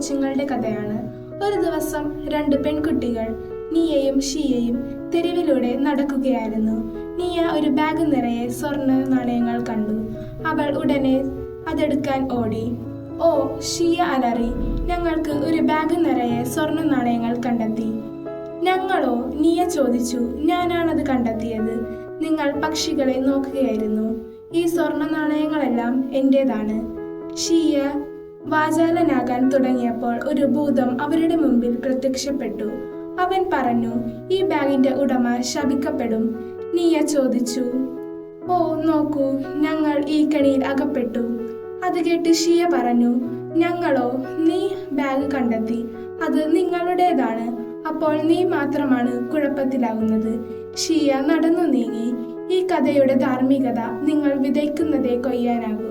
കൊച്ചുങ്ങളുടെ കഥയാണ്. ഒരു ദിവസം 2 പെൺകുട്ടികൾ നിയയും ഷിയയും തെരുവിലൂടെ നടക്കുകയായിരുന്നു. നിയ ഒരു ബാഗ് നിറയെ സ്വർണ്ണ നാണയങ്ങൾ കണ്ടു. അവൾ ഉടനെ അതെടുക്കാൻ ഓടി. "ഓ," ഷിയ അലറി, "ഞങ്ങൾക്ക് ഒരു ബാഗ് നിറയെ സ്വർണ്ണ നാണയങ്ങൾ കണ്ടെത്തി." "ഞങ്ങളോ?" നിയ ചോദിച്ചു. "ഞാനാണത് കണ്ടെത്തിയത്. നിങ്ങൾ പക്ഷികളെ നോക്കുകയായിരുന്നു. ഈ സ്വർണ്ണ നാണയങ്ങളെല്ലാം എന്റേതാണ്." ഷിയ വാചാലനാകാൻ തുടങ്ങിയപ്പോൾ ഒരു ഭൂതം അവരുടെ മുമ്പിൽ പ്രത്യക്ഷപ്പെട്ടു. അവൻ പറഞ്ഞു, "ഈ ബാഗിന്റെ ഉടമ ശപിക്കപ്പെടും." നിയ ചോദിച്ചു, "ഓ, നോക്കൂ, ഞങ്ങൾ ഈ കെണിയിൽ അകപ്പെട്ടു." അത് കേട്ട് ഷിയ പറഞ്ഞു, "ഞങ്ങളോ? നീ ബാഗ് കണ്ടെത്തി. അത് നിങ്ങളുടേതാണ്. അപ്പോൾ നീ മാത്രമാണ് കുഴപ്പത്തിലാകുന്നത്." ഷിയ നടന്നു നീങ്ങി. ഈ കഥയുടെ ധാർമ്മികത നിങ്ങൾ വിതയ്ക്കുന്നതേ കൊയ്യാനാകൂ.